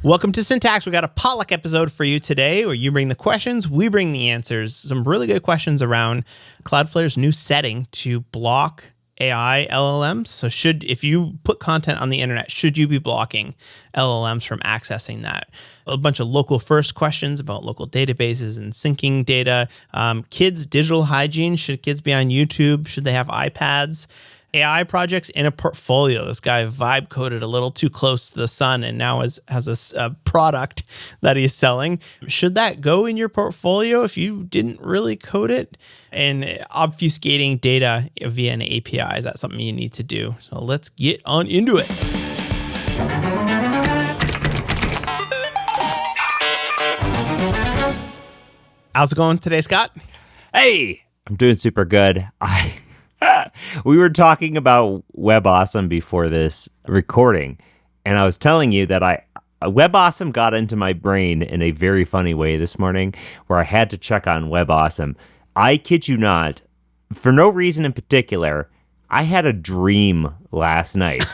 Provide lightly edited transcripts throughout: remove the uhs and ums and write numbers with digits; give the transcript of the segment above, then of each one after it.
Welcome to Syntax. We got a potluck episode for you today where you bring the questions, we bring the answers. Some really good questions around Cloudflare's new setting to block AI LLMs. So if you put content on the internet, should you be blocking LLMs from accessing that? A bunch of local first questions about local databases and syncing data. Kids' digital hygiene. Should kids be on YouTube? Should they have iPads? AI projects in a portfolio. This guy vibe coded a little too close to the sun and now has a product that he's selling. Should that go in your portfolio if you didn't really code it? And obfuscating data via an API, is that something you need to do? So let's get on into it. How's it going today, Scott? Hey, I'm doing super good. We were talking about WebAwesome before this recording, and I was telling you that WebAwesome got into my brain in a very funny way this morning where I had to check on WebAwesome. I kid you not, for no reason in particular, I had a dream last night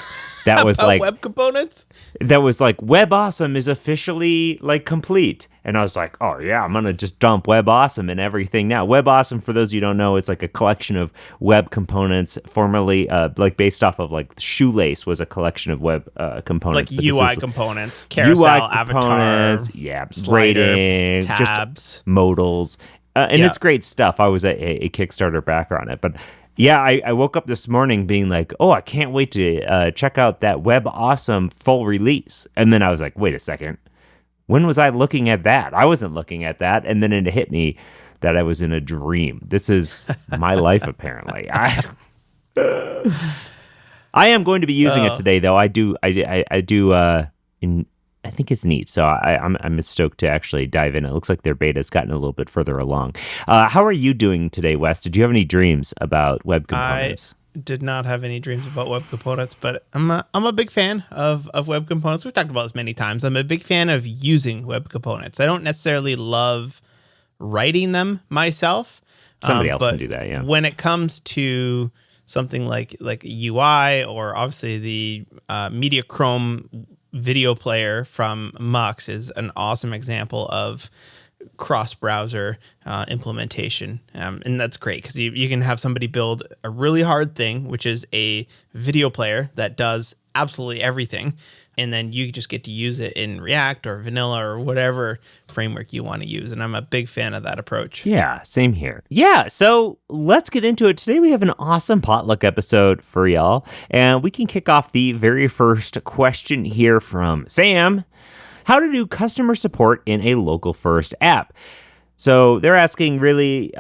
that was about like web components. That was like WebAwesome is officially like complete, and I was like, oh yeah, I'm gonna just dump WebAwesome and everything now. WebAwesome, for those of you who don't know, it's like a collection of web components, formerly like based off of like Shoelace was a collection of web components, like UI components, carousel, avatar, yeah, slider, rating, tabs, just modals, and it's great stuff. I was a Kickstarter backer on it, but. Yeah, I woke up this morning being like, oh, I can't wait to check out that WebAwesome full release. And then I was like, wait a second. When was I looking at that? I wasn't looking at that. And then it hit me that I was in a dream. This is my life, apparently. I am going to be using it today, though. I think it's neat, so I'm stoked to actually dive in. It looks like their beta's gotten a little bit further along. How are you doing today, Wes? Did you have any dreams about web components? I did not have any dreams about web components, but I'm a big fan of web components. We've talked about this many times. I'm a big fan of using web components. I don't necessarily love writing them myself. Somebody else can do that, yeah. When it comes to something like UI or obviously the Media Chrome video player from Mux is an awesome example of cross-browser implementation. And that's great because you can have somebody build a really hard thing, which is a video player that does absolutely everything. And then you just get to use it in React or Vanilla or whatever framework you want to use. And I'm a big fan of that approach. Yeah, same here. Yeah, so let's get into it. Today we have an awesome potluck episode for y'all. And we can kick off the very first question here from Sam. How to do customer support in a local first app? So they're asking really,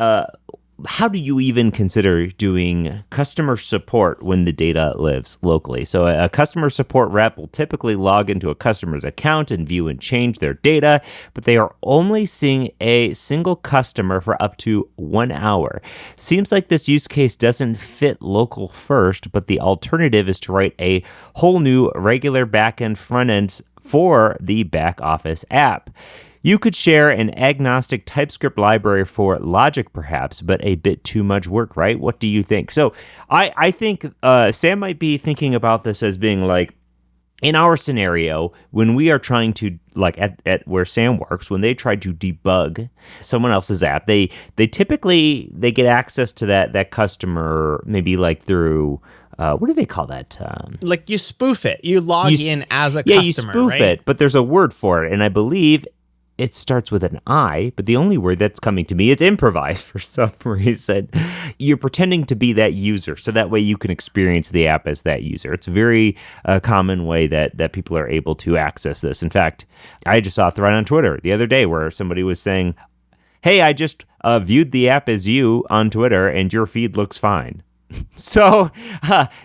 how do you even consider doing customer support when the data lives locally? So a customer support rep will typically log into a customer's account and view and change their data, but they are only seeing a single customer for up to 1 hour. Seems like this use case doesn't fit local first, but the alternative is to write a whole new regular backend front end for the back office app. You could share an agnostic TypeScript library for logic, perhaps, but a bit too much work, right? What do you think? So I think Sam might be thinking about this as being like, in our scenario, when we are trying to, like at where Sam works, when they try to debug someone else's app, they typically get access to that customer maybe like through what do they call that? Like you spoof it. You log in as a customer, yeah, you spoof it, but there's a word for it, and I believe it starts with an I, but the only word that's coming to me is improvise for some reason. You're pretending to be that user, so that way you can experience the app as that user. It's a very common way that people are able to access this. In fact, I just saw a thread on Twitter the other day where somebody was saying, hey, I just viewed the app as you on Twitter, and your feed looks fine. So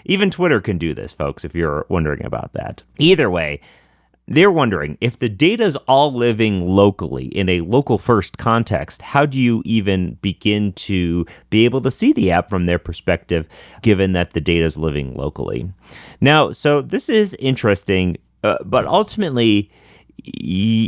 even Twitter can do this, folks, if you're wondering about that. Either way, they're wondering, if the data's all living locally in a local first context, how do you even begin to be able to see the app from their perspective, given that the data's living locally? Now, so this is interesting, but ultimately,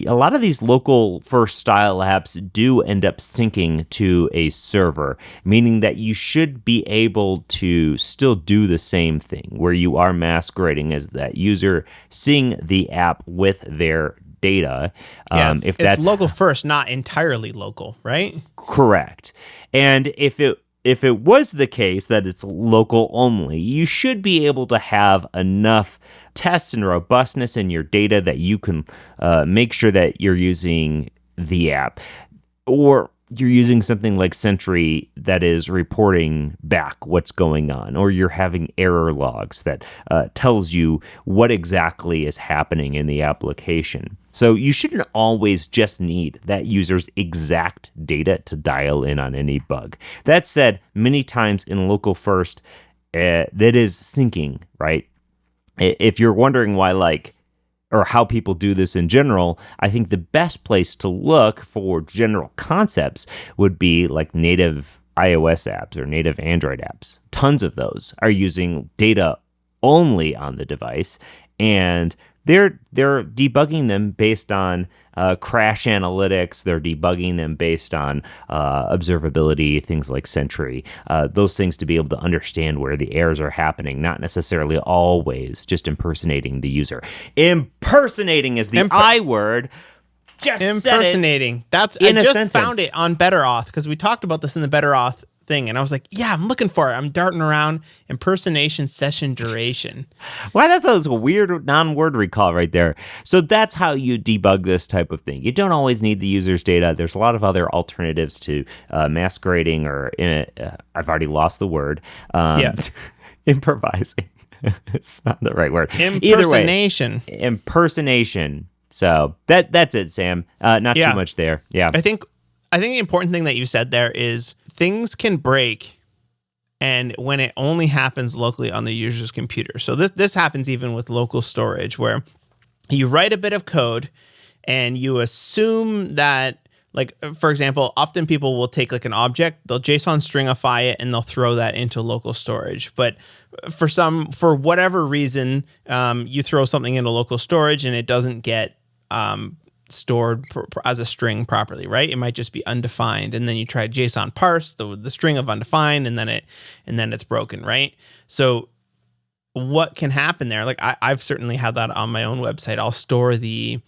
a lot of these local first style apps do end up syncing to a server, meaning that you should be able to still do the same thing where you are masquerading as that user, seeing the app with their data. It's local first, not entirely local, right? Correct. And if it was the case that it's local only, you should be able to have enough tests and robustness in your data that you can make sure that you're using the app, or you're using something like Sentry that is reporting back what's going on, or you're having error logs that tells you what exactly is happening in the application. So you shouldn't always just need that user's exact data to dial in on any bug. That said, many times in local first, that is syncing, right? If you're wondering why, or how people do this in general, I think the best place to look for general concepts would be like native iOS apps or native Android apps. Tons of those are using data only on the device, and they're debugging them based on crash analytics. They're debugging them based on observability, things like Sentry, those things to be able to understand where the errors are happening, not necessarily always just impersonating the user. Impersonating is the I word. Just impersonating. I just found it on BetterAuth because we talked about this in the BetterAuth thing, and I was like, yeah, I'm looking for it. I'm darting around impersonation session duration. Wow, that's a weird non-word recall right there. So that's how you debug this type of thing. You don't always need the user's data. There's a lot of other alternatives to masquerading, or I've already lost the word. Improvising. It's not the right word. Impersonation. Either way, impersonation. So that's it, Sam. Not too much there. Yeah. I think the important thing that you said there is things can break, and when it only happens locally on the user's computer. So this happens even with local storage, where you write a bit of code and you assume that, like, for example, often people will take like an object, they'll JSON stringify it, and they'll throw that into local storage. But for whatever reason, you throw something into local storage and it doesn't get stored as a string properly, right? It might just be undefined, and then you try JSON parse the string of undefined, and then it's broken, right? So what can happen there? Like I've certainly had that on my own website. I'll store the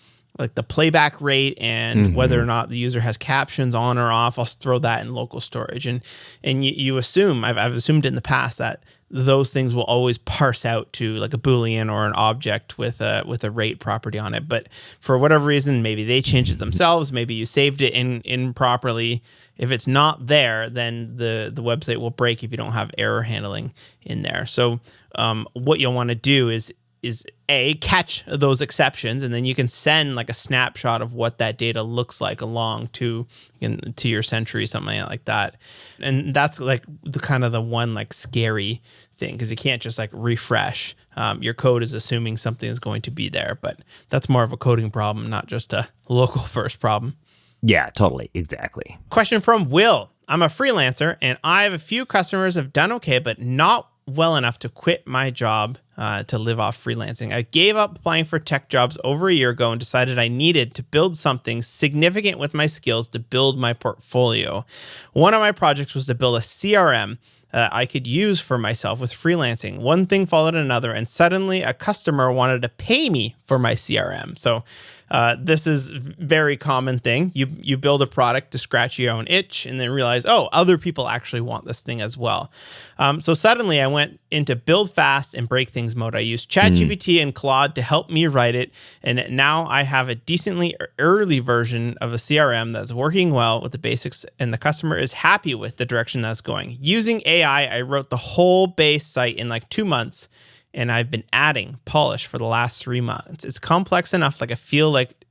playback rate and whether or not the user has captions on or off. I'll throw that in local storage, and you assume I've assumed in the past that those things will always parse out to like a Boolean or an object with a rate property on it. But for whatever reason, maybe they changed it themselves. Maybe you saved it improperly. If it's not there, then the website will break if you don't have error handling in there. So what you'll want to do is catch those exceptions, and then you can send like a snapshot of what that data looks like along to your Sentry, something like that. And that's like the one like scary thing, because you can't just like refresh. Your code is assuming something is going to be there, but that's more of a coding problem, not just a local first problem. Yeah, totally. Exactly. Question from Will. I'm a freelancer and I have a few customers have done okay, but not well enough to quit my job to live off freelancing. I gave up applying for tech jobs over a year ago and decided I needed to build something significant with my skills to build my portfolio. One of my projects was to build a CRM I could use for myself with freelancing. One thing followed another, and suddenly a customer wanted to pay me for my CRM. So this is a very common thing. You build a product to scratch your own itch and then realize, oh, other people actually want this thing as well. So suddenly I went into build fast and break things mode. I used ChatGPT and Claude to help me write it. And now I have a decently early version of a CRM that's working well with the basics, and the customer is happy with the direction that's going. Using AI, I wrote the whole base site in like 2 months, and I've been adding polish for the last 3 months. It's complex enough. Like I feel like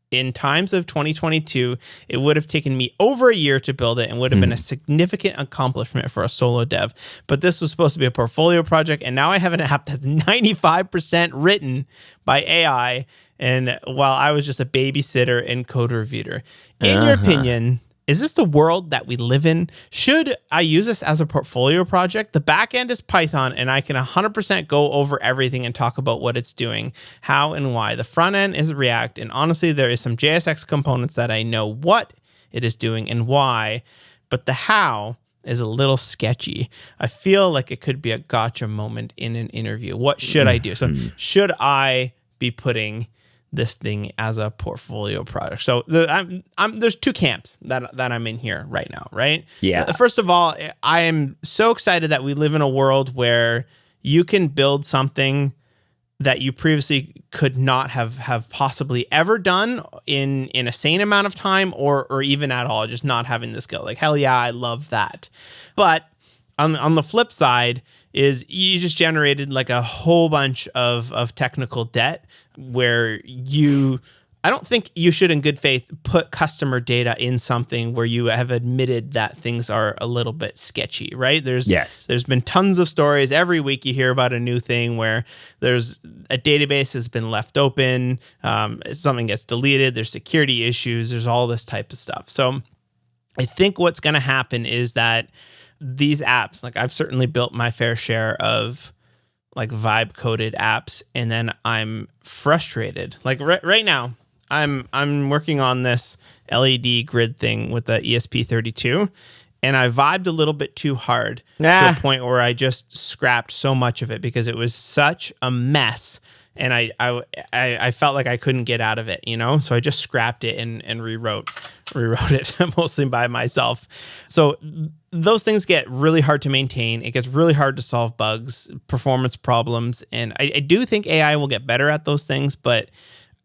in times of 2022, it would have taken me over a year to build it and would have been a significant accomplishment for a solo dev. But this was supposed to be a portfolio project, and now I have an app that's 95% written by AI, and while I was just a babysitter and code reviewer. In your opinion, is this the world that we live in? Should I use this as a portfolio project? The back end is Python, and I can 100% go over everything and talk about what it's doing, how and why. The front end is React, and honestly, there is some JSX components that I know what it is doing and why, but the how is a little sketchy. I feel like it could be a gotcha moment in an interview. What should I do? So should I be putting this thing as a portfolio project. So there's two camps that I'm in here right now, right? Yeah. First of all, I am so excited that we live in a world where you can build something that you previously could not have possibly ever done in a sane amount of time or even at all, just not having the skill. Like, hell yeah, I love that. But on the flip side is you just generated like a whole bunch of technical debt where I don't think you should in good faith put customer data in something where you have admitted that things are a little bit sketchy, right? There's been tons of stories. Every week you hear about a new thing where there's a database has been left open, something gets deleted, there's security issues, there's all this type of stuff. So I think what's going to happen is that these apps, like I've certainly built my fair share of like vibe coded apps, and then I'm frustrated. Like right now, I'm working on this LED grid thing with the ESP32, and I vibed a little bit too hard to a point where I just scrapped so much of it because it was such a mess, and I felt like I couldn't get out of it, So I just scrapped it and rewrote it mostly by myself. So those things get really hard to maintain. It gets really hard to solve bugs, performance problems, and I do think AI will get better at those things, but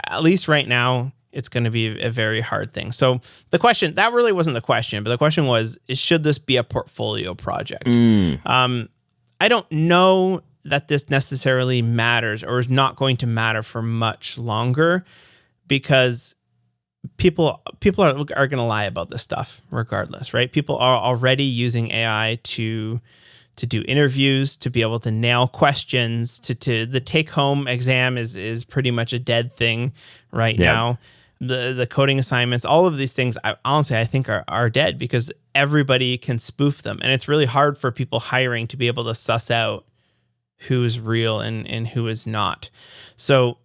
at least right now, it's going to be a very hard thing. So the question, that really wasn't the question, but the question was, should this be a portfolio project? I don't know that this necessarily matters or is not going to matter for much longer because people are going to lie about this stuff regardless, right? People are already using AI to do interviews, to be able to nail questions, to the take-home exam is pretty much a dead thing right now. The coding assignments, all of these things, I think are dead because everybody can spoof them. And it's really hard for people hiring to be able to suss out who's real and who is not. So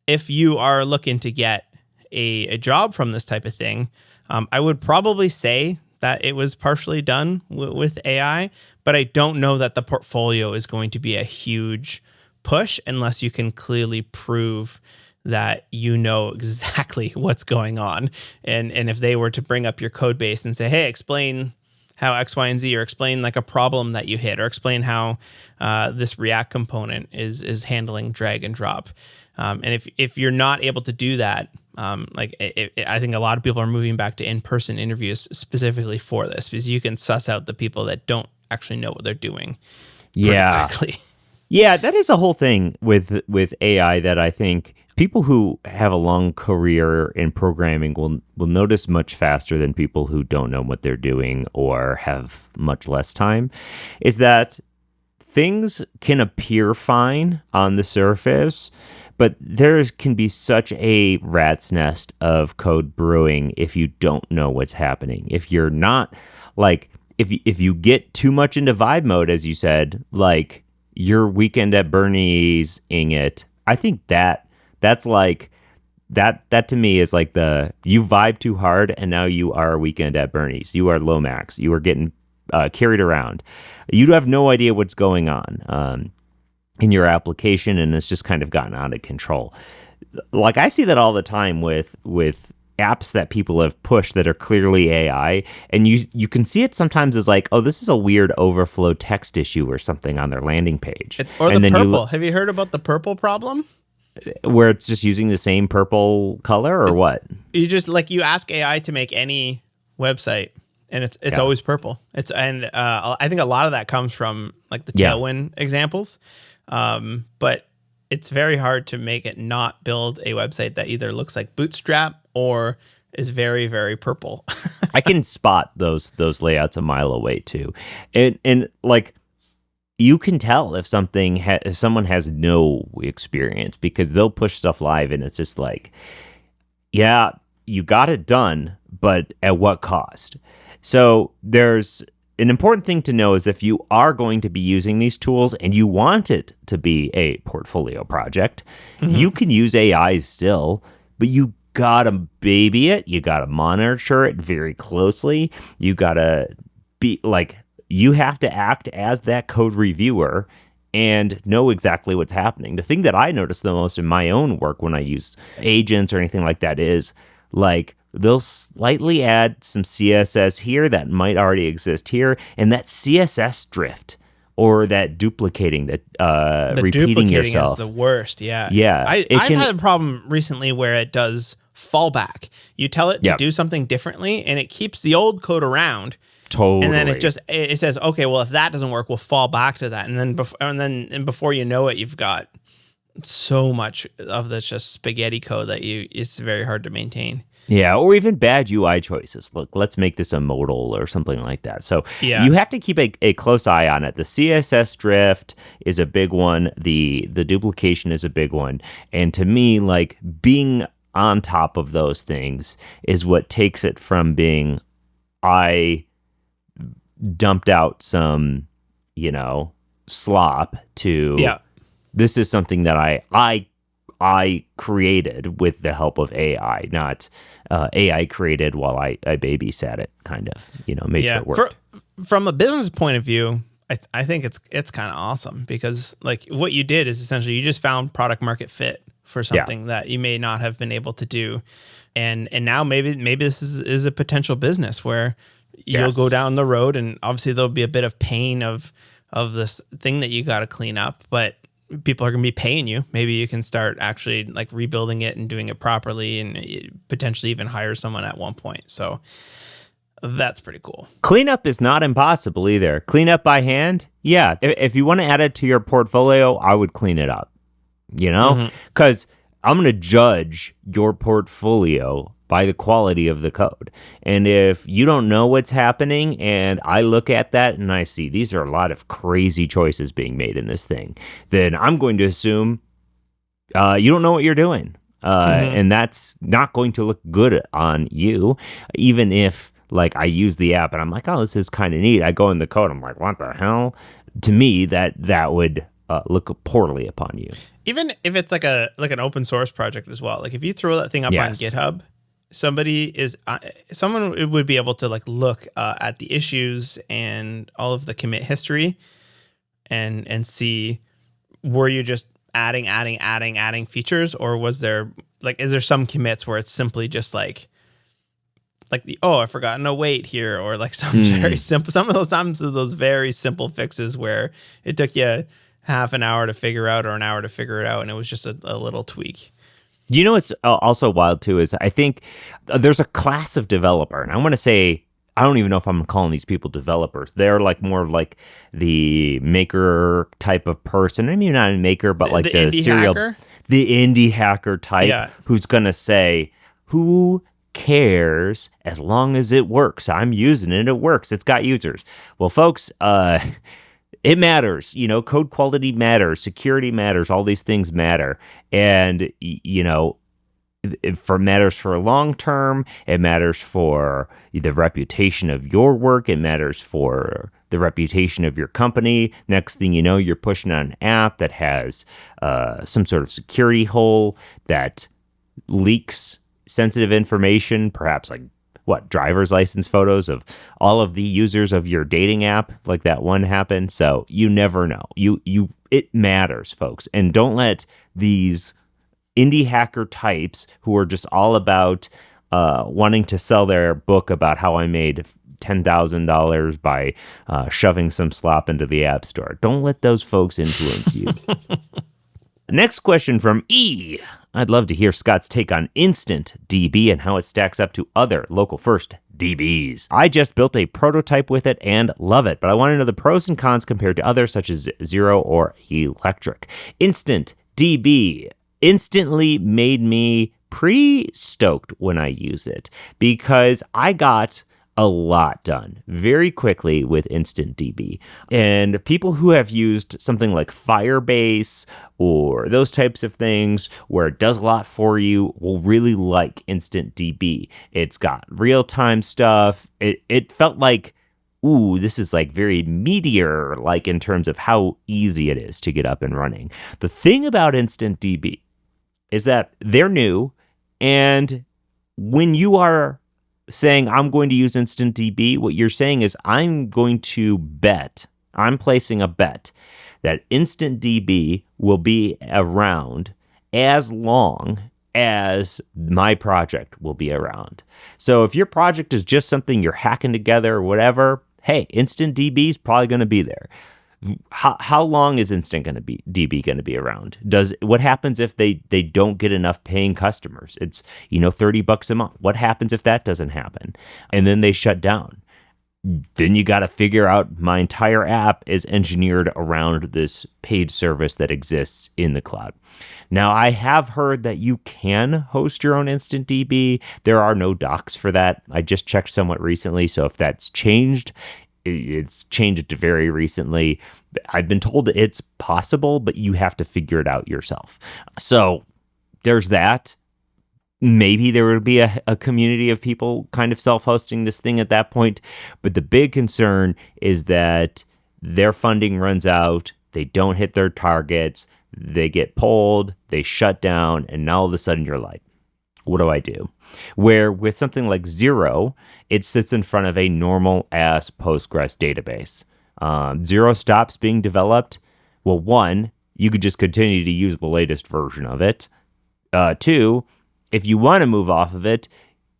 if you are looking to get a job from this type of thing, I would probably say that it was partially done with AI, but I don't know that the portfolio is going to be a huge push unless you can clearly prove that you know exactly what's going on. And if they were to bring up your code base and say, hey, explain how X, Y, and Z, or explain like a problem that you hit, or explain how this React component is handling drag and drop. And if you're not able to do that, I think a lot of people are moving back to in-person interviews specifically for this because you can suss out the people that don't actually know what they're doing. Yeah. Quickly. Yeah, that is a whole thing with AI that I think people who have a long career in programming will notice much faster than people who don't know what they're doing or have much less time, is that things can appear fine on the surface, but there can be such a rat's nest of code brewing if you don't know what's happening. If you're not, like, if you get too much into vibe mode, as you said, like your weekend at Bernie's-ing it, I think that's like, that to me is like you vibe too hard and now you are weekend at Bernie's. You are Lomax. You are getting carried around. You have no idea what's going on in your application, and it's just kind of gotten out of control. Like I see that all the time with apps that people have pushed that are clearly AI, and you can see it sometimes as like, oh, this is a weird overflow text issue or something on their landing page. Or and the then purple. Have you heard about the purple problem? Where it's just using the same purple color, or what? You just you ask AI to make any website, and it's always purple. I think a lot of that comes from like the Tailwind examples, but it's very hard to make it not build a website that either looks like Bootstrap or is very, very purple. I can spot those layouts a mile away too, and like you can tell if if someone has no experience because they'll push stuff live and it's just like, yeah, you got it done, but at what cost? So there's an important thing to know is if you are going to be using these tools and you want it to be a portfolio project, you can use AI still, but you gotta baby it. You gotta monitor it very closely. You gotta be like, you have to act as that code reviewer and know exactly what's happening. The thing that I notice the most in my own work when I use agents or anything like that is like they'll slightly add some CSS here that might already exist here, and that CSS drift or that duplicating, that The repeating duplicating yourself. is the worst. Yeah. Yeah, I've had a problem recently where it does fallback. You tell it to Yep. do something differently, and it keeps the old code around. Totally. And then it says, okay, well, if that doesn't work, we'll fall back to that. And then before you know it, you've got so much of this just spaghetti code that it's very hard to maintain. Yeah, or even bad UI choices. Look, let's make this a modal or something like that. So Yeah. you have to keep a close eye on it. The CSS drift is a big one. The duplication is a big one. And to me, like being on top of those things is what takes it from being I dumped out some, slop to this is something that I created with the help of AI, not AI created while I babysat it, kind of, made sure it worked. From a business point of view, I think it's kind of awesome because like what you did is essentially you just found product market fit for something that you may not have been able to do. And now maybe this is a potential business where you'll go down the road, and obviously there'll be a bit of pain of this thing that you got to clean up, but people are going to be paying you. Maybe you can start actually like rebuilding it and doing it properly, and potentially even hire someone at one point. So that's pretty cool. Cleanup is not impossible either. Cleanup by hand. Yeah. If you want to add it to your portfolio, I would clean it up, because I'm going to judge your portfolio by the quality of the code. And if you don't know what's happening and I look at that and I see these are a lot of crazy choices being made in this thing, then I'm going to assume you don't know what you're doing. And that's not going to look good on you, even if like I use the app and I'm like, oh, this is kind of neat. I go in the code. I'm like, what the hell? To me, that would look poorly upon you. Even if it's like an open source project as well. Like if you throw that thing up on GitHub, someone would be able to like look at the issues and all of the commit history and see, were you just adding features, or was there is there some commits where it's simply just like I forgot no wait here, or like some very simple, some of those very simple fixes where it took you half an hour to figure out or an hour to figure it out, and it was just a little tweak. You know what's also wild too is I think there's a class of developer, and I want to say, I don't even know if I'm calling these people developers. They're like more like the maker type of person. I mean, not a maker, but like the serial hacker? The indie hacker type who's going to say, who cares as long as it works? I'm using it. It works. It's got users. Well, folks, it matters, code quality matters, security matters, all these things matter. And, it matters for long term, it matters for the reputation of your work, it matters for the reputation of your company. Next thing you know, you're pushing on an app that has some sort of security hole that leaks sensitive information, perhaps like driver's license photos of all of the users of your dating app, like that one happened. So you never know. It matters, folks. And don't let these indie hacker types who are just all about wanting to sell their book about how I made $10,000 by shoving some slop into the app store. Don't let those folks influence you. Next question from E. I'd love to hear Scott's take on InstantDB and how it stacks up to other local first DBs. I just built a prototype with it and love it, but I want to know the pros and cons compared to others such as Zero or Electric. InstantDB instantly made me pretty stoked when I use it because I got a lot done very quickly with InstantDB. And people who have used something like Firebase or those types of things where it does a lot for you will really like InstantDB. It's got real-time stuff. It felt like, ooh, this is like very Meteor-like in terms of how easy it is to get up and running. The thing about InstantDB is that they're new, and when you are saying I'm going to use InstantDB, what you're saying is I'm placing a bet that InstantDB will be around as long as my project will be around. So if your project is just something you're hacking together or whatever, hey, InstantDB is probably going to be there. How long is DB going to be around? What happens if they don't get enough paying customers? It's $30 a month. What happens if that doesn't happen? And then they shut down. Then you got to figure out my entire app is engineered around this paid service that exists in the cloud. Now, I have heard that you can host your own InstantDB. There are no docs for that. I just checked somewhat recently, so if that's changed, it's changed very recently. I've been told it's possible, but you have to figure it out yourself. So there's that. Maybe there would be a community of people kind of self-hosting this thing at that point. But the big concern is that their funding runs out. They don't hit their targets. They get pulled. They shut down. And now all of a sudden you're like, what do I do? Where with something like Zero, it sits in front of a normal-ass Postgres database. Zero stops being developed. Well, one, you could just continue to use the latest version of it. Two, if you want to move off of it,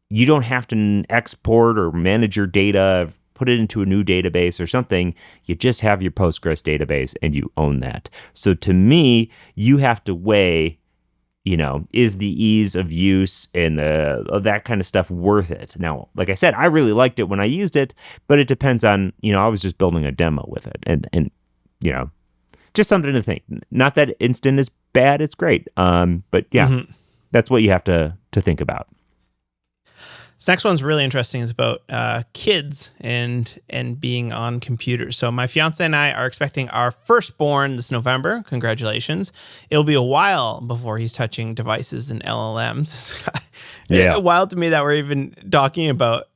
you don't have to export or manage your data, put it into a new database or something. You just have your Postgres database and you own that. So to me, you have to weigh, is the ease of use and that kind of stuff worth it? Now, like I said, I really liked it when I used it, but it depends on, I was just building a demo with it and just something to think. Not that Instant is bad, it's great. But yeah. Mm-hmm. That's what you have to think about. This next one's really interesting. It's about kids and being on computers. So my fiance and I are expecting our firstborn this November. Congratulations. It'll be a while before he's touching devices and LLMs. It's wild to me that we're even talking about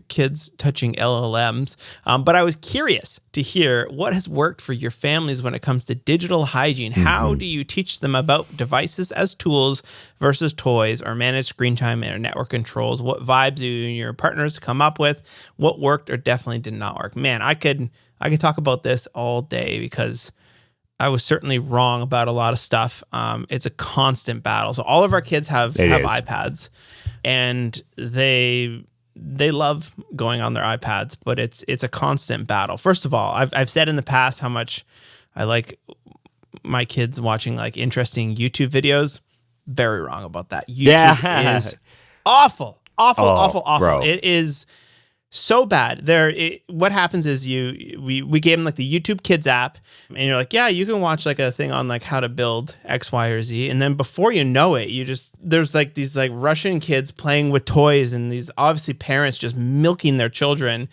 kids touching LLMs. But I was curious to hear what has worked for your families when it comes to digital hygiene. Mm-hmm. How do you teach them about devices as tools versus toys, or manage screen time or network controls? What vibes do you and your partners come up with? What worked or definitely did not work? Man, I could talk about this all day because I was certainly wrong about a lot of stuff. It's a constant battle. So all of our kids have iPads, and they love going on their iPads, but it's a constant battle. First of all, I've said in the past how much I like my kids watching like interesting YouTube videos. Very wrong about that. YouTube is awful. Bro. It is so bad. What happens is we gave them like the YouTube Kids app, and you're like, yeah, you can watch like a thing on like how to build X, Y, or Z, and then before you know it, there's like these like Russian kids playing with toys, and these obviously parents just milking their children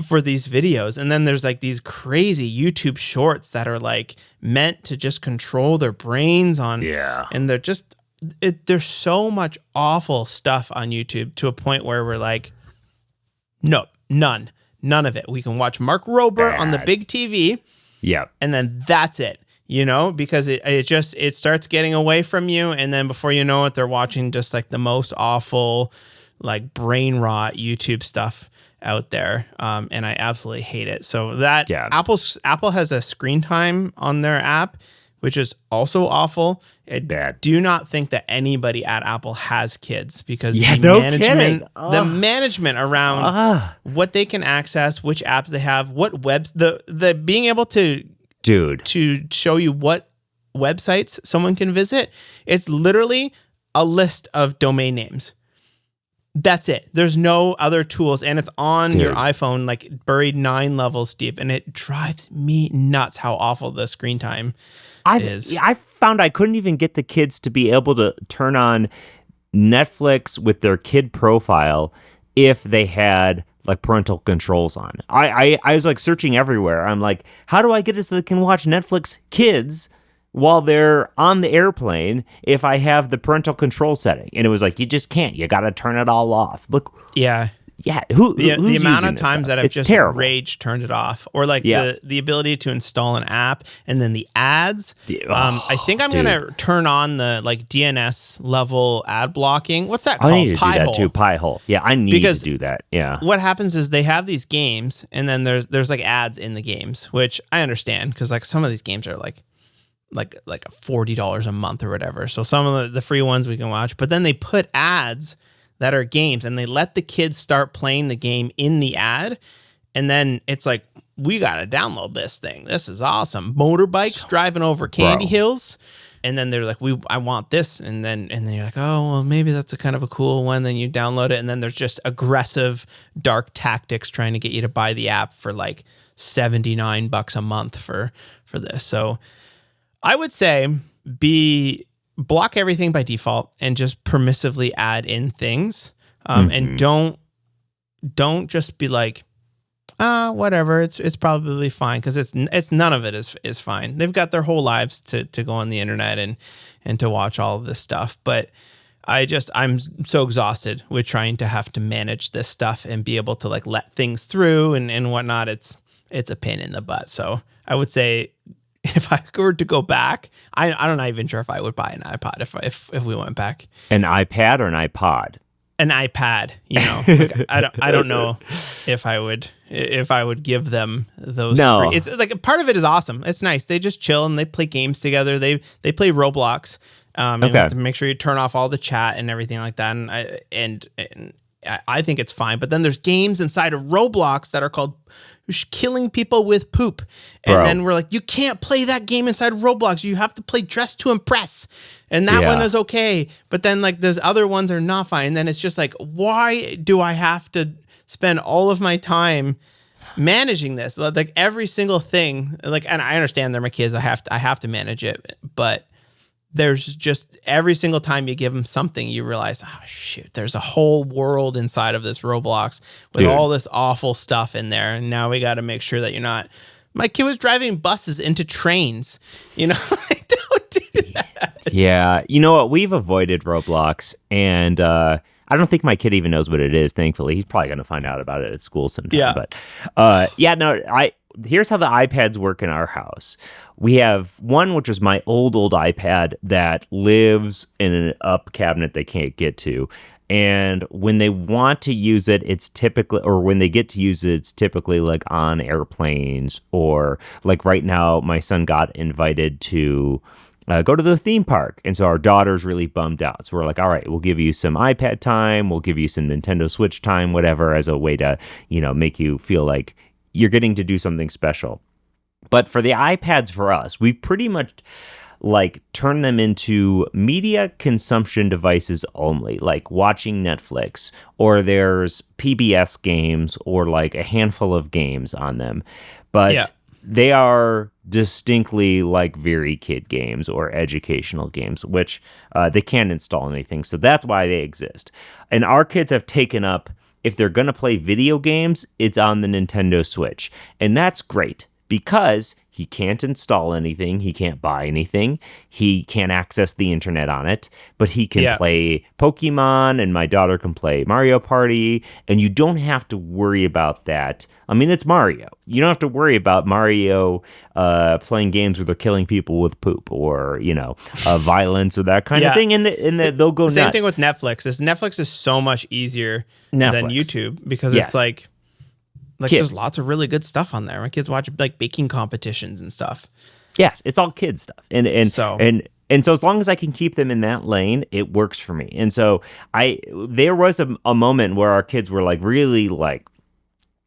for these videos, and then there's like these crazy YouTube shorts that are like meant to just control their brains and there's so much awful stuff on YouTube to a point where we're like, no, none of it. We can watch Mark Rober on the big TV. Yeah. And then that's it, because it starts getting away from you. And then before you know it, they're watching just like the most awful, like brain rot YouTube stuff out there. And I absolutely hate it. So Apple has a screen time on their app, which is also awful. I do not think that anybody at Apple has kids, because the management around what they can access, which apps they have, what webs, the being able to show you what websites someone can visit. It's literally a list of domain names. That's it. There's no other tools, and it's on your iPhone, like buried 9 levels deep, and it drives me nuts how awful the screen time is. I found I couldn't even get the kids to be able to turn on Netflix with their kid profile if they had like parental controls on. I was like searching everywhere. I'm like, how do I get it so they can watch Netflix Kids while they're on the airplane if I have the parental control setting? And it was like, you just can't. You got to turn it all off. Look, Yeah, the who's amount using of this times stuff? that I've It's just terrible. rage turned it off, or like Yeah. the ability to install an app and then the ads. I think I'm Dude. gonna turn on the like DNS level ad blocking. What's that I called? need to do that too. Pi-hole. Pi-hole. Yeah, I need Because to do that. Yeah. what happens is they have these games, and then there's like ads in the games, which I understand because like some of these games are like $40 a month or whatever. So some of the free ones we can watch, but then they put ads that are games, and they let the kids start playing the game in the ad, and then it's like, we gotta download this thing. This is awesome. Motorbikes driving over candy hills. And then they're like, I want this. And then you're like, oh, well, maybe that's a kind of a cool one. Then you download it. And then there's just aggressive dark tactics trying to get you to buy the app for like $79 a month for this. So I would say block everything by default and just permissively add in things. And don't just be like, whatever, it's probably fine, because it's none of it is fine. They've got their whole lives to go on the internet and to watch all of this stuff. But I'm so exhausted with trying to have to manage this stuff and be able to like let things through and whatnot. It's a pain in the butt. So I would say, if I were to go back, I'm not even sure if I would buy an iPod if we went back. An iPad or an iPod? An iPad, like, I don't know if I would give them those. No. It's like part of it is awesome. It's nice. They just chill and they play games together. They play Roblox. And you have to make sure you turn off all the chat and everything like that. And I think it's fine. But then there's games inside of Roblox that are called Killing People with Poop. And then we're like, you can't play that game inside Roblox. You have to play Dress to Impress. And that one is okay. But then like those other ones are not fine. And then it's just like, why do I have to spend all of my time managing this? Like every single thing, like, and I understand they're my kids. I have to manage it. But there's just every single time you give them something, you realize, oh, shoot, there's a whole world inside of this Roblox with all this awful stuff in there. And now we got to make sure that you're not. My kid was driving buses into trains. Like, don't do that. Yeah. You know what? We've avoided Roblox, and I don't think my kid even knows what it is, thankfully. He's probably going to find out about it at school sometime. Yeah. But here's how the iPads work in our house. We have one, which is my old iPad that lives in an up cabinet they can't get to. And when they want to use it, it's typically, or when they get to use it, it's typically like on airplanes, or like right now, my son got invited to go to the theme park. And so our daughter's really bummed out. So we're like, all right, we'll give you some iPad time. We'll give you some Nintendo Switch time, whatever, as a way to, make you feel like you're getting to do something special. But for the iPads for us, we pretty much like turn them into media consumption devices only, like watching Netflix, or there's PBS games, or like a handful of games on them. But they are distinctly like very kid games or educational games, which they can't install anything. So that's why they exist. And our kids have taken up, if they're going to play video games, it's on the Nintendo Switch. And that's great because he can't install anything. He can't buy anything. He can't access the internet on it, but he can play Pokemon, and my daughter can play Mario Party, and you don't have to worry about that. I mean, it's Mario. You don't have to worry about Mario playing games where they're killing people with poop, or, violence or that kind of thing, and they'll go nuts. Same thing with Netflix. Netflix is so much easier than YouTube, because it's like there's lots of really good stuff on there. My kids watch like baking competitions and stuff. Yes, it's all kid stuff. And so as long as I can keep them in that lane, it works for me. And so there was a moment where our kids were like really like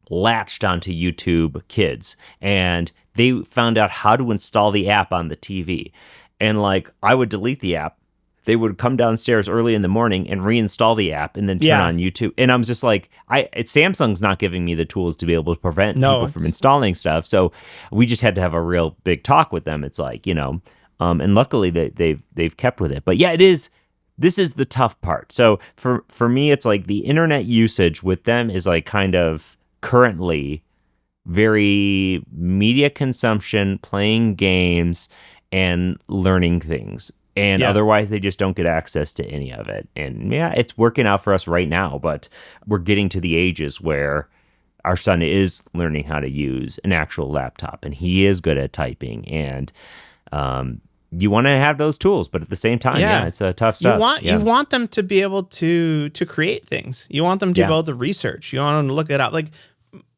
latched onto YouTube Kids, and they found out how to install the app on the TV. And like I would delete the app. They would come downstairs early in the morning and reinstall the app and then turn on YouTube. And I'm just like, Samsung's not giving me the tools to be able to prevent people from installing stuff. So we just had to have a real big talk with them. It's like, and luckily they've kept with it. But yeah, this is the tough part. So for me, it's like the internet usage with them is like kind of currently very media consumption, playing games, and learning things. And otherwise, they just don't get access to any of it. And yeah, it's working out for us right now, but we're getting to the ages where our son is learning how to use an actual laptop, and he is good at typing. And you want to have those tools, but at the same time, it's a tough stuff. You want them to be able to create things. You want them to be able to research. You want them to look it up. Like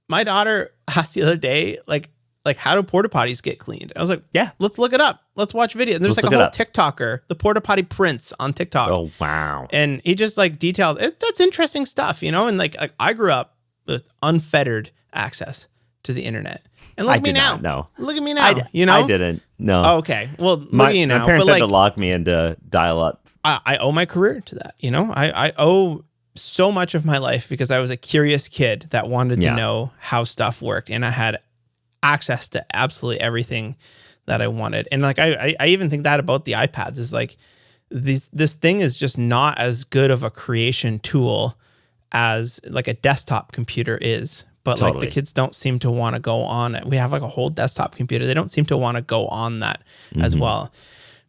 my daughter asked the other day, like how do porta potties get cleaned? I was like, let's look it up. Let's watch videos. And there's like a whole TikToker, the porta potty prince on TikTok. Oh, wow. And he just like details it. That's interesting stuff, you know? And like I grew up with unfettered access to the internet. And look at me now. No. Look at me now. You know? I didn't. No. Oh, okay. Well, look at you now. My parents had to lock me into dial-up. I owe my career to that. You know, I owe so much of my life because I was a curious kid that wanted to know how stuff worked, and I had access to absolutely everything that I wanted. And like I even think that about the iPads is like this thing is just not as good of a creation tool as like a desktop computer is. But like the kids don't seem to want to go on it. We have like a whole desktop computer. They don't seem to want to go on that as well.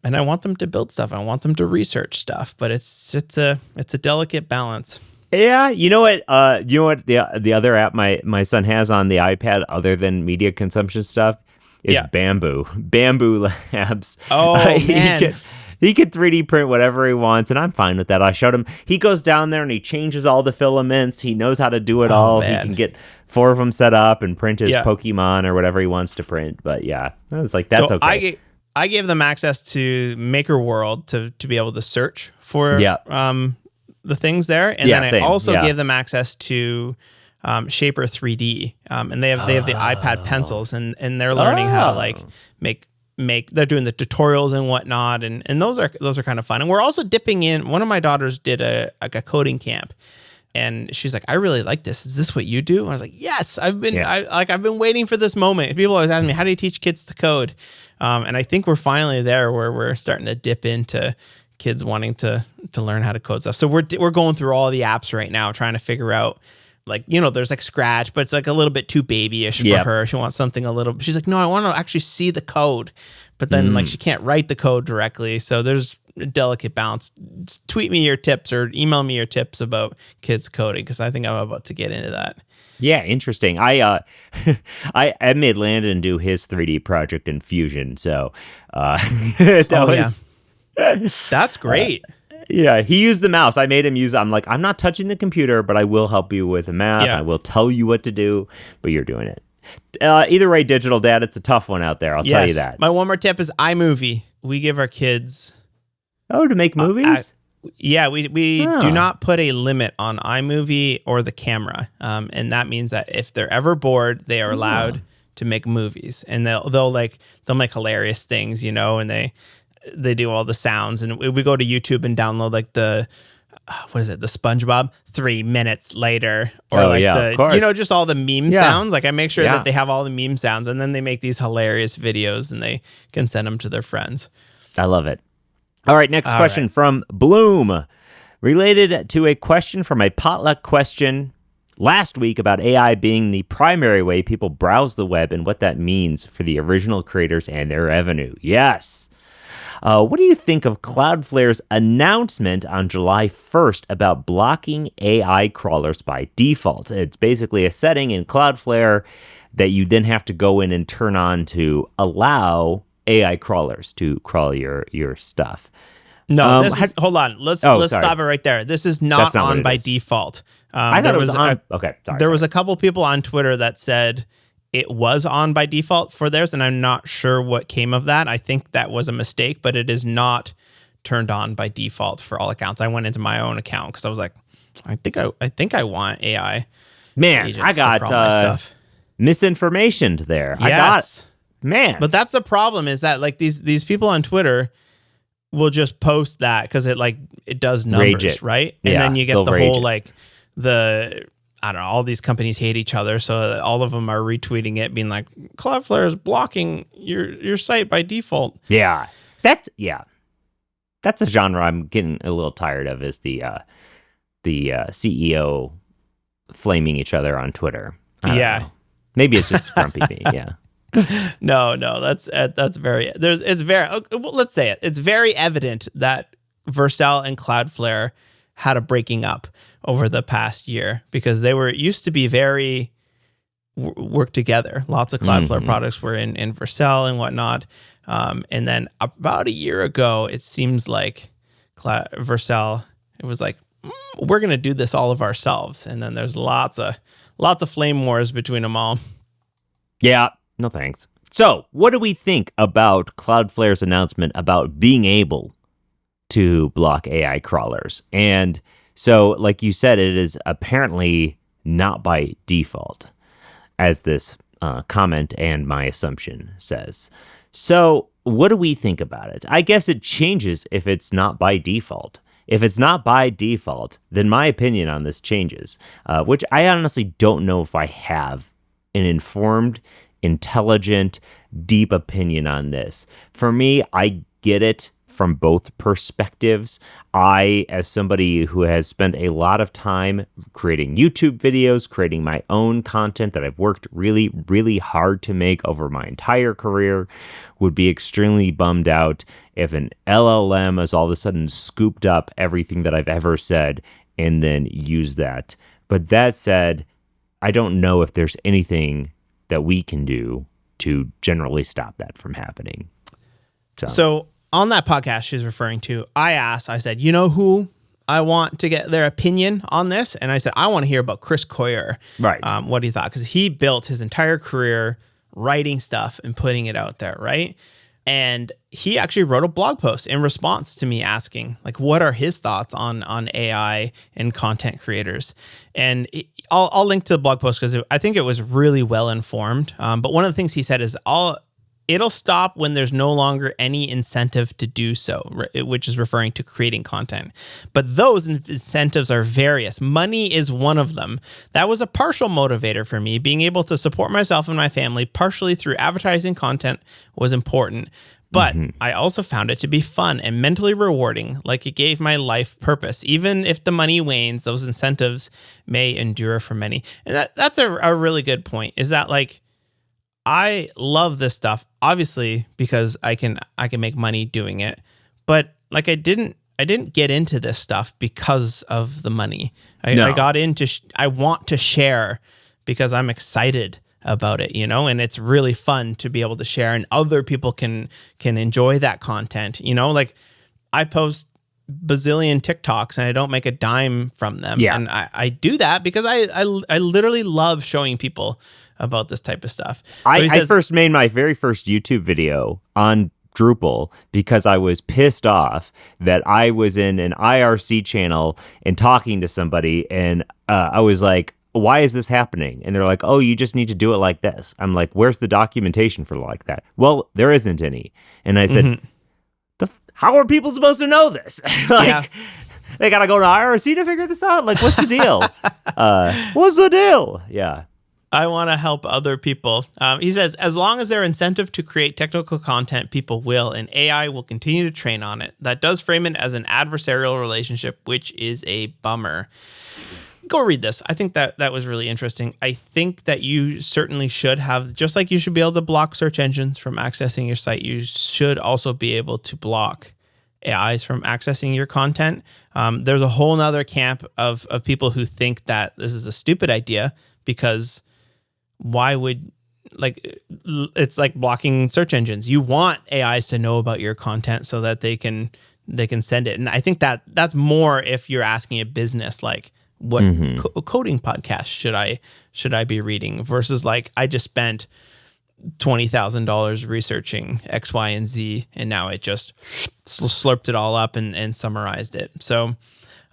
And I want them to build stuff. I want them to research stuff. But it's a delicate balance. Yeah, you know what? The other app my son has on the iPad, other than media consumption stuff, is Bamboo. Bamboo Labs. Oh man. He could 3D print whatever he wants, and I'm fine with that. I showed him. He goes down there and he changes all the filaments. He knows how to do it all. Man. He can get 4 of them set up and print his Pokemon or whatever he wants to print. But yeah, I was like, that's okay. I gave them access to Maker World to be able to search for the things there, and then I also gave them access to Shaper 3D, and they have the iPad pencils, and they're learning how to like make. They're doing the tutorials and whatnot, and those are kind of fun. And we're also dipping in. One of my daughters did a coding camp, and she's like, "I really like this. Is this what you do?" And I was like, "Yes, I've been waiting for this moment." People always ask me, "How do you teach kids to code?" And I think we're finally there where we're starting to dip into kids wanting to learn how to code stuff. So we're going through all the apps right now, trying to figure out. Like, you know, there's like Scratch, but it's like a little bit too babyish for her. She wants something a little, she's like, no, I want to actually see the code, but then like she can't write the code directly. So there's a delicate balance. Tweet me your tips or email me your tips about kids coding, because I think I'm about to get into that. Yeah, interesting. I made Landon do his 3D project in Fusion, so that's great. Yeah, he used the mouse. I made him use it. I'm like, I'm not touching the computer, but I will help you with the math. I will tell you what to do, but you're doing it. Either way, Digital Dad, it's a tough one out there. I'll tell you that. My one more tip is iMovie. We give our kids... to make movies? We do not put a limit on iMovie or the camera. And that means that if they're ever bored, they are allowed to make movies. And they'll make hilarious things, you know, and they do all the sounds, and we go to YouTube and download like the SpongeBob 3 minutes later, or of course. You know, just all the meme sounds. Like I make sure that they have all the meme sounds, and then they make these hilarious videos and they can send them to their friends. I love it. All right, next question from Bloom, related to a question from a potluck question last week about AI being the primary way people browse the web and what that means for the original creators and their revenue. Yes. What do you think of Cloudflare's announcement on July 1st about blocking AI crawlers by default? It's basically a setting in Cloudflare that you then have to go in and turn on to allow AI crawlers to crawl your stuff. No, hold on. Let's stop it right there. This is not on by default. I thought it was on. Okay, sorry. There was a couple people on Twitter that said it was on by default for theirs, and I'm not sure what came of that. I think that was a mistake, but it is not turned on by default for all accounts. I went into my own account because I was like, I think I want AI. Man, I got misinformation there. Yes. Man. But that's the problem, is that like these people on Twitter will just post that because it does numbers, right? And then you get the whole I don't know, all these companies hate each other, so all of them are retweeting it, being like, Cloudflare is blocking your site by default. Yeah. That's a genre I'm getting a little tired of, is the CEO flaming each other on Twitter. I don't know. Maybe it's just grumpy me, yeah. No, that's very it's very well, let's say it. It's very evident that Vercel and Cloudflare had a breaking up over the past year because they were used to be very work together. Lots of Cloudflare products were in Vercel and whatnot. And then about a year ago, it seems like Vercel, it was like, we're going to do this all of ourselves. And then there's lots of flame wars between them all. Yeah, no thanks. So what do we think about Cloudflare's announcement about being able to block AI crawlers? And so, like you said, it is apparently not by default, as this comment and my assumption says. So what do we think about it? I guess it changes if it's not by default. If it's not by default, then my opinion on this changes, which I honestly don't know if I have an informed, intelligent, deep opinion on this. For me, I get it from both perspectives. I, as somebody who has spent a lot of time creating YouTube videos, creating my own content that I've worked really, really hard to make over my entire career, would be extremely bummed out if an LLM has all of a sudden scooped up everything that I've ever said and then used that. But that said, I don't know if there's anything that we can do to generally stop that from happening. So on that podcast she's referring to, I said, you know who I want to get their opinion on this? And I said, I want to hear about Chris Coyier. Right. What he thought, because he built his entire career writing stuff and putting it out there, right? And he actually wrote a blog post in response to me asking, like, what are his thoughts on AI and content creators? And I'll link to the blog post because I think it was really well informed. But one of the things he said is it'll stop when there's no longer any incentive to do so, which is referring to creating content. But those incentives are various. Money is one of them. That was a partial motivator for me. Being able to support myself and my family partially through advertising content was important. But I also found it to be fun and mentally rewarding, like it gave my life purpose. Even if the money wanes, those incentives may endure for many. And that's a really good point, is that like, I love this stuff, obviously, because I can make money doing it. But like I didn't get into this stuff because of the money. I got into I want to share because I'm excited about it, and it's really fun to be able to share, and other people can enjoy that content. Like I post bazillion TikToks and I don't make a dime from them. Yeah. And I do that because I literally love showing people about this type of stuff. So I first made my very first YouTube video on Drupal because I was pissed off that I was in an IRC channel and talking to somebody, and I was like, why is this happening? And they're like, oh, you just need to do it like this. I'm like, where's the documentation for like that? Well, there isn't any. And I said, how are people supposed to know this? They got to go to IRC to figure this out? Like, what's the deal? What's the deal? Yeah. I want to help other people. He says, as long as there are incentive to create technical content, people will, and AI will continue to train on it. That does frame it as an adversarial relationship, which is a bummer. Go read this. I think that was really interesting. I think that you certainly should have, just like you should be able to block search engines from accessing your site, you should also be able to block AIs from accessing your content. There's a whole nother camp of people who think that this is a stupid idea because why would, like, it's like blocking search engines. You want AIs to know about your content so that they can send it. And I think that's more if you're asking a business, like, what coding podcast should I be reading versus like, I just spent $20,000 researching X, Y, and Z, and now it just slurped it all up and summarized it. So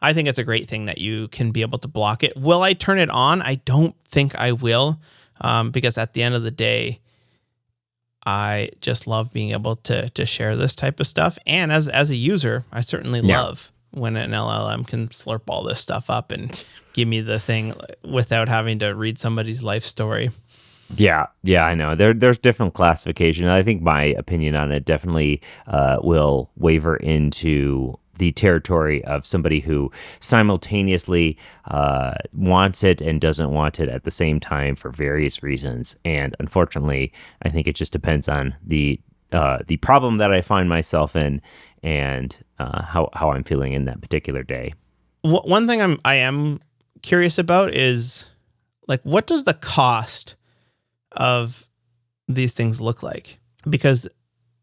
I think it's a great thing that you can be able to block it. Will I turn it on? I don't think I will, because at the end of the day, I just love being able to share this type of stuff. And as a user, I certainly love when an LLM can slurp all this stuff up and give me the thing without having to read somebody's life story. Yeah, I know. There's different classification. I think my opinion on it definitely will waver into the territory of somebody who simultaneously wants it and doesn't want it at the same time for various reasons. And unfortunately, I think it just depends on the problem that I find myself in and how I'm feeling in that particular day. One thing I am curious about is, like, what does the cost of these things look like? Because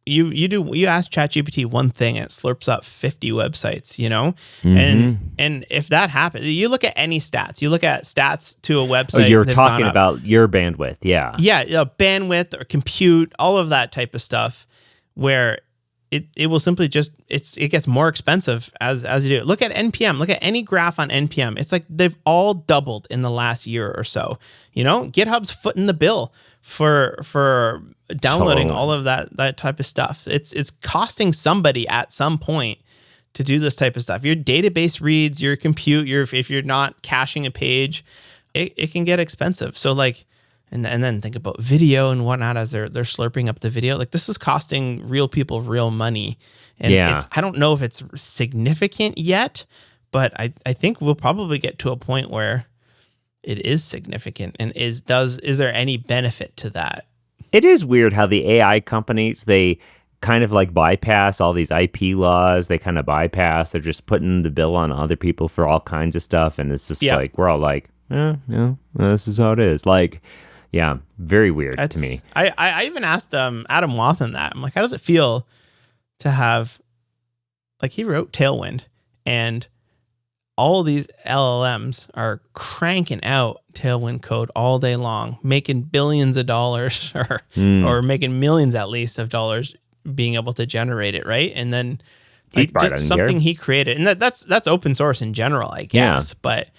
you ask ChatGPT one thing, and it slurps up 50 websites, and if that happens, you look at any stats. You look at stats to a website. Oh, you're talking about your bandwidth, yeah, bandwidth or compute, all of that type of stuff, where it will simply just it gets more expensive as you do it. Look at NPM. Look at any graph on NPM. It's like they've all doubled in the last year or so. GitHub's footing the bill for downloading all of that type of stuff. It's costing somebody at some point to do this type of stuff. Your database reads, your compute, if you're not caching a page, it can get expensive. So like, and then think about video and whatnot as they're slurping up the video. Like, this is costing real people real money. And I don't know if it's significant yet, but I think we'll probably get to a point where it is significant. And is there any benefit to that? It is weird how the AI companies, they kind of like bypass all these IP laws. They kind of bypass. They're just putting the bill on other people for all kinds of stuff. And it's just like, we're all like, this is how it is. Like, yeah, very weird to me. I even asked Adam Wathan that. I'm like, how does it feel to have, like, he wrote Tailwind, and all of these LLMs are cranking out Tailwind code all day long, making billions of dollars or making millions at least of dollars being able to generate it, right? And then just something he created. And that's open source in general, I guess. Yeah. But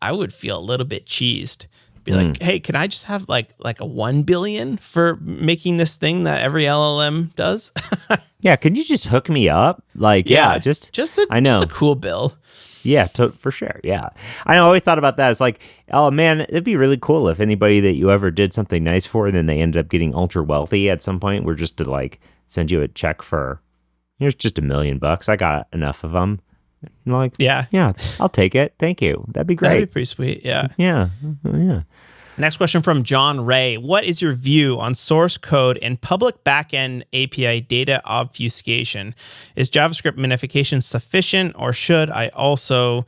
I would feel a little bit cheesed. Be like, hey, can I just have like a 1 billion for making this thing that every LLM does? Yeah, could you just hook me up? Like, just a cool bill. Yeah, for sure. Yeah. I always thought about that. It's like, oh man, it'd be really cool if anybody that you ever did something nice for, and then they ended up getting ultra wealthy at some point, were just to like send you a check for, here's just $1 million. I got enough of them. And like, yeah, I'll take it. Thank you. That'd be great. That'd be pretty sweet. Yeah. Yeah. Yeah. Next question from John Ray. What is your view on source code and public backend API data obfuscation? Is JavaScript minification sufficient, or should I also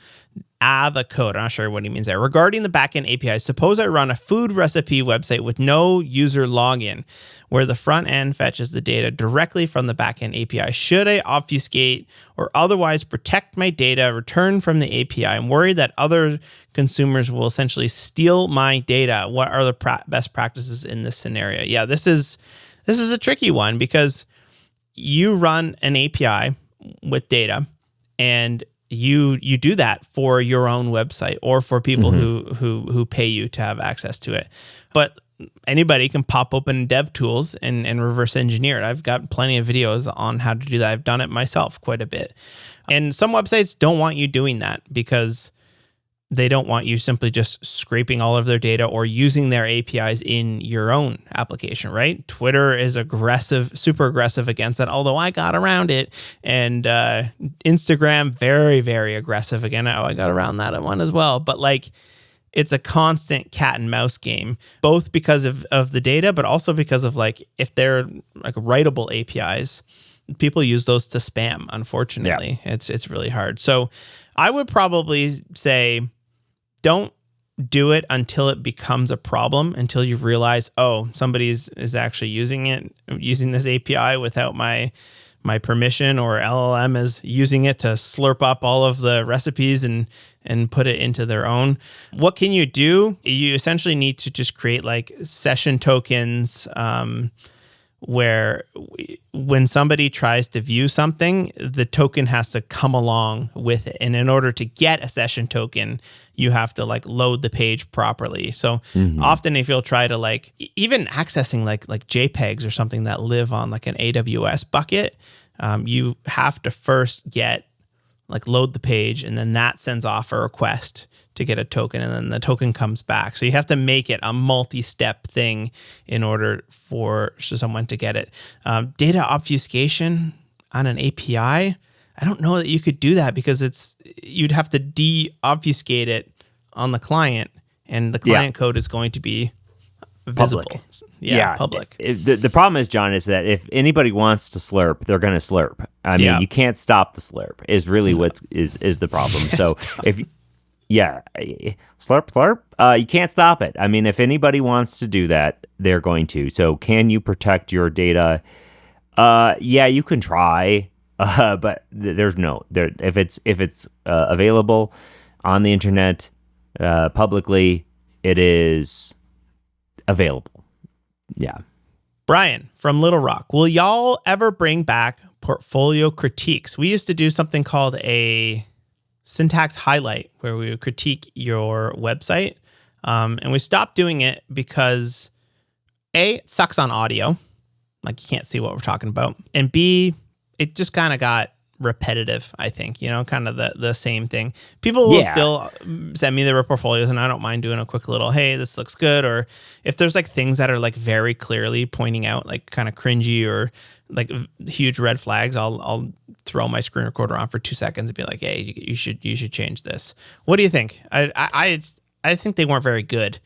add the code? I'm not sure what he means there. Regarding the backend API, suppose I run a food recipe website with no user login, where the front end fetches the data directly from the backend API. Should I obfuscate or otherwise protect my data returned from the API? I'm worried that other consumers will essentially steal my data. What are the best practices in this scenario? Yeah, this is a tricky one, because you run an API with data, and you do that for your own website or for people who pay you to have access to it. But anybody can pop open DevTools and reverse engineer it. I've got plenty of videos on how to do that. I've done it myself quite a bit. And some websites don't want you doing that, because they don't want you simply just scraping all of their data or using their APIs in your own application, right? Twitter is super aggressive against that, although I got around it. And Instagram, very, very aggressive again. I got around that one as well. But like, it's a constant cat and mouse game, both because of the data, but also because of like, if they're like writable APIs, people use those to spam, unfortunately. Yeah. It's really hard. So I would probably say, don't do it until it becomes a problem, until you realize, oh, somebody is actually using this API without my permission, or LLM is using it to slurp up all of the recipes and put it into their own. What can you do? You essentially need to just create like session tokens, where when somebody tries to view something, the token has to come along with it. And in order to get a session token, you have to like load the page properly. So often if you'll try to like even accessing like JPEGs or something that live on like an AWS bucket, you have to first load the page, and then that sends off a request to get a token, and then the token comes back. So you have to make it a multi-step thing in order for someone to get it. Data obfuscation on an API, I don't know that you could do that because you'd have to de-obfuscate it on the client, and the client code is going to be visible. Public. Public. The problem is, John, is that if anybody wants to slurp, they're going to slurp. I mean, you can't stop the slurp is really what is the problem. So slurp, you can't stop it. I mean, if anybody wants to do that, they're going to. So can you protect your data? You can try, but there's if it's available on the internet publicly, it is available. Yeah. Brian from Little Rock, will y'all ever bring back portfolio critiques? We used to do something called a syntax highlight where we would critique your website. And we stopped doing it because A, it sucks on audio. Like you can't see what we're talking about. And B, it just kind of got repetitive, I think, kind of the same thing. People will still send me their portfolios, and I don't mind doing a quick little, hey, this looks good. Or if there's like things that are like very clearly pointing out like kind of cringy or like huge red flags, I'll throw my screen recorder on for 2 seconds and be like, hey, you should change this. What do you think? I think they weren't very good.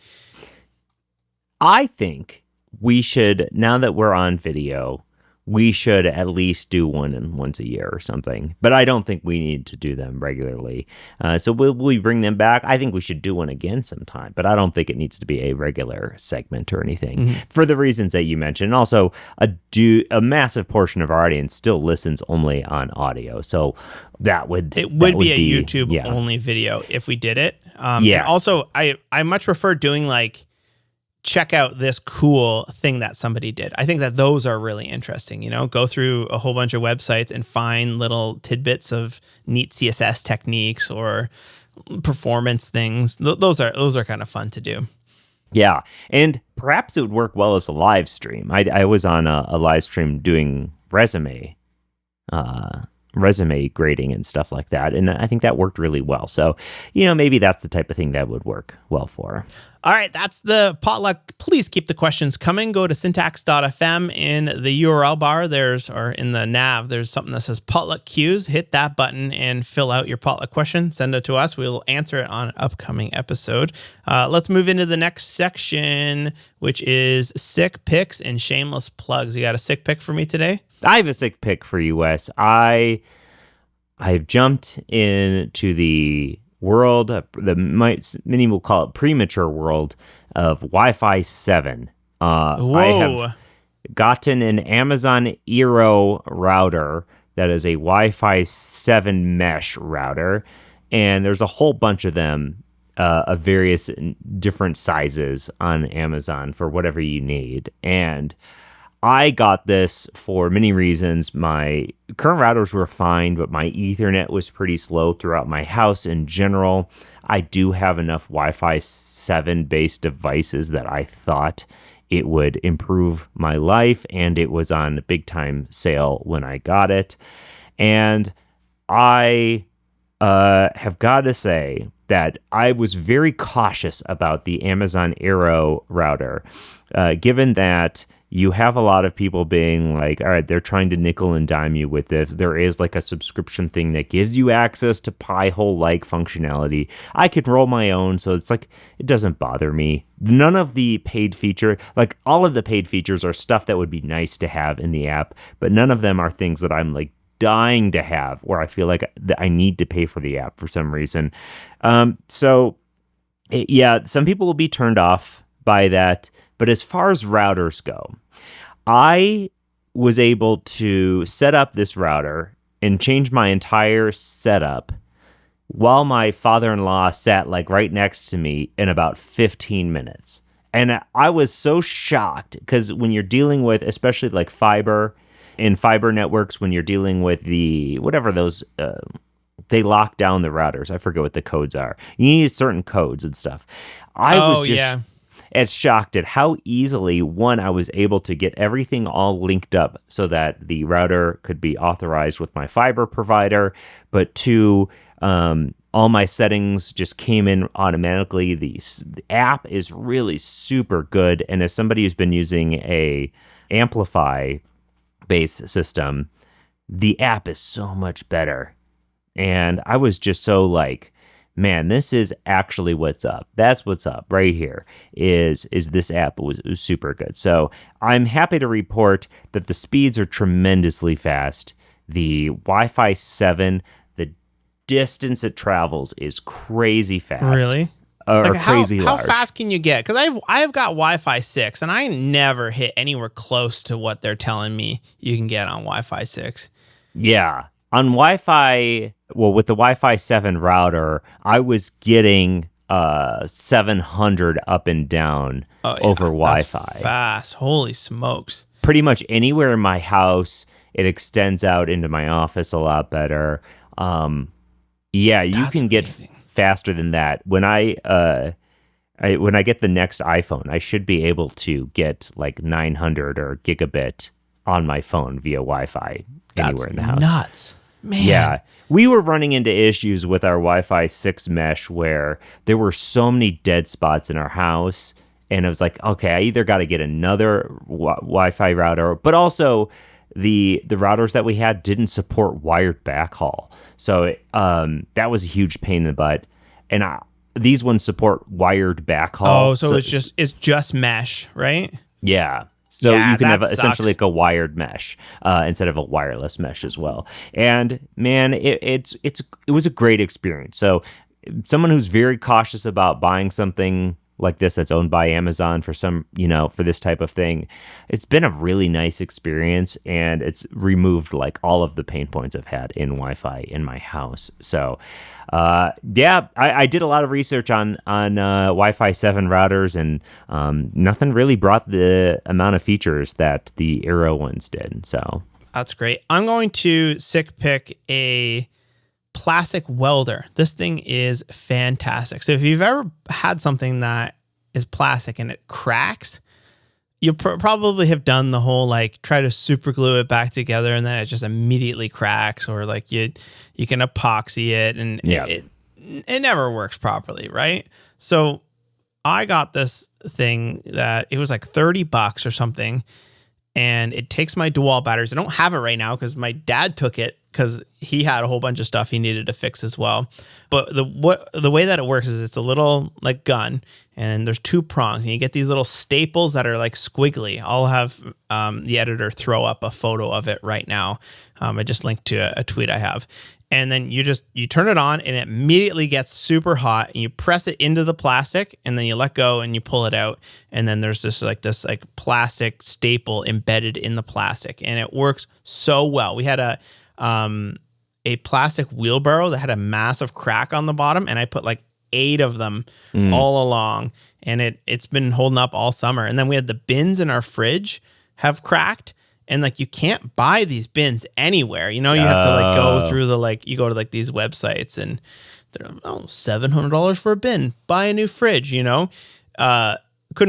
I think we should, now that we're on video, we should at least do one once a year or something. But I don't think we need to do them regularly. So will we bring them back? I think we should do one again sometime. But I don't think it needs to be a regular segment or anything for the reasons that you mentioned. And also, a massive portion of our audience still listens only on audio. So that would be a YouTube only video if we did it. Yes. And also, I much prefer doing like, check out this cool thing that somebody did. I think that those are really interesting, go through a whole bunch of websites and find little tidbits of neat CSS techniques or performance things. Those are kind of fun to do. Yeah. And perhaps it would work well as a live stream. I was on a live stream doing resume grading and stuff like that. And I think that worked really well. So, maybe that's the type of thing that would work well for. All right, that's the potluck. Please keep the questions coming. Go to syntax.fm. In the URL bar, or in the nav, there's something that says potluck queues. Hit that button and fill out your potluck question. Send it to us. We will answer it on an upcoming episode. Let's move into the next section, which is sick picks and shameless plugs. You got a sick pick for me today? I have a sick pick for you, Wes. I've jumped into the world, many will call it premature world of Wi-Fi 7. I have gotten an Amazon Eero router that is a Wi-Fi 7 mesh router, and there's a whole bunch of them of various different sizes on Amazon for whatever you need. And I got this for many reasons. My current routers were fine, but my Ethernet was pretty slow throughout my house in general. I do have enough Wi-Fi 7 based devices that I thought it would improve my life, and it was on a big time sale when I got it. And I have got to say that I was very cautious about the Amazon Eero router, given that you have a lot of people being like, all right, they're trying to nickel and dime you with this. There is like a subscription thing that gives you access to Pi-hole-like functionality. I could roll my own, so it's like, it doesn't bother me. None of the paid feature, like all of the paid features are stuff that would be nice to have in the app, but none of them are things that I'm like dying to have where I feel like that I need to pay for the app for some reason. Some people will be turned off by that. But as far as routers go, I was able to set up this router and change my entire setup while my father-in-law sat like right next to me in about 15 minutes. And I was so shocked because when you're dealing with, especially like fiber networks, when you're dealing with whatever those, they lock down the routers. I forget what the codes are. You need certain codes and stuff. I was just shocked at how easily, one, I was able to get everything all linked up so that the router could be authorized with my fiber provider, but two, all my settings just came in automatically. The app is really super good, and as somebody who's been using a Amplify-based system, the app is so much better. And I was just so like, man, this is actually what's up. That's what's up right here is this app was super good. So I'm happy to report that the speeds are tremendously fast. The Wi-Fi 7, the distance it travels is crazy fast. Really? Or Like crazy how large. fast can you get? Because I've got Wi-Fi 6, and I never hit anywhere close to what they're telling me you can get on Wi-Fi 6. Yeah. On Wi-Fi, well, with the Wi-Fi 7 router, I was getting 700 up and down over Wi-Fi. That's fast. Holy smokes. Pretty much anywhere in my house, it extends out into my office a lot better. Yeah, you That's can get amazing. faster than that. When I get the next iPhone, I should be able to get like 900 or gigabit on my phone via Wi-Fi anywhere in the house. Nuts. Man. Yeah. We were running into issues with our Wi-Fi 6 mesh where there were so many dead spots in our house. And I was like, okay, I either got to get another Wi-Fi router, but also the routers that we had didn't support wired backhaul. So that was a huge pain in the butt. And these ones support wired backhaul. Oh, so it's just mesh, right? Yeah. So Yeah, you can have that essentially sucks. like a wired mesh instead of a wireless mesh as well. And man, it was a great experience. So someone who's very cautious about buying something like this that's owned by Amazon for for this type of thing, it's been a really nice experience, and it's removed like all of the pain points I've had in Wi-Fi in my house. So I did a lot of research on Wi-Fi 7 routers, and nothing really brought the amount of features that the Aero ones did. So That's great. I'm going to sick pick a plastic welder. This thing is fantastic. So if you've ever had something that is plastic and it cracks, you'll probably have done the whole like try to super glue it back together and then it just immediately cracks, or like you can epoxy it and it never works properly, right? So I got this thing that it was like $30 or something, and it takes my DeWalt batteries. I don't have it right now because my dad took it because he had a whole bunch of stuff he needed to fix as well. But the way that it works is it's a little like gun, and there's two prongs, and you get these little staples that are like squiggly. I'll have the editor throw up a photo of it right now. I just linked to a tweet I have. And then you turn it on and it immediately gets super hot, and you press it into the plastic, and then you let go and you pull it out. And then there's this plastic staple embedded in the plastic, and it works so well. We had a plastic wheelbarrow that had a massive crack on the bottom, and I put like 8 of them all along, and it's been holding up all summer. And then we had the bins in our fridge have cracked. And like you can't buy these bins anywhere, you have to like go through you go to like these websites and they're $700 for a bin. Buy a new fridge, couldn't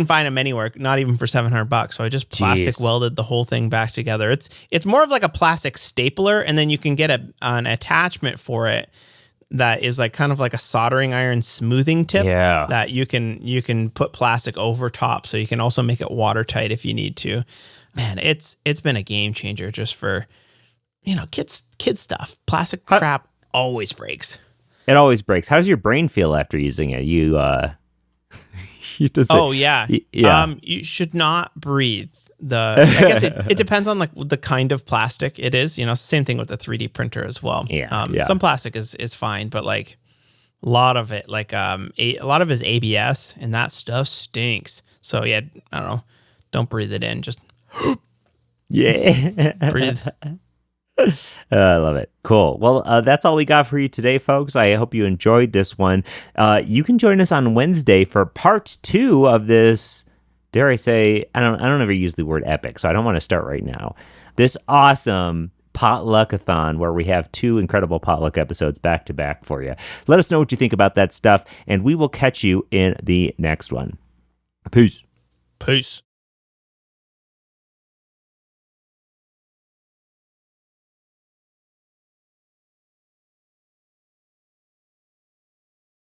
find them anywhere, not even for $700. So I just plastic welded the whole thing back together. It's more of like a plastic stapler, and then you can get an attachment for it that is like kind of like a soldering iron smoothing tip that you can put plastic over top, so you can also make it watertight if you need to. Man, it's been a game changer just for, kids stuff. Plastic crap always breaks. It always breaks. How does your brain feel after using it? You you should not breathe. I guess it depends on like the kind of plastic it is. It's the same thing with the 3D printer as well. Some plastic is fine, but like a lot of it, like a lot of it is ABS, and that stuff stinks. So yeah, I don't know. Don't breathe it in. Just breathe. I love it. Cool. Well, that's all we got for you today, folks. I hope you enjoyed this one. You can join us on Wednesday for part 2 of this. Dare I say? I don't ever use the word epic, so I don't want to start right now. This awesome potluckathon where we have 2 incredible potluck episodes back to back for you. Let us know what you think about that stuff, and we will catch you in the next one. Peace. Peace.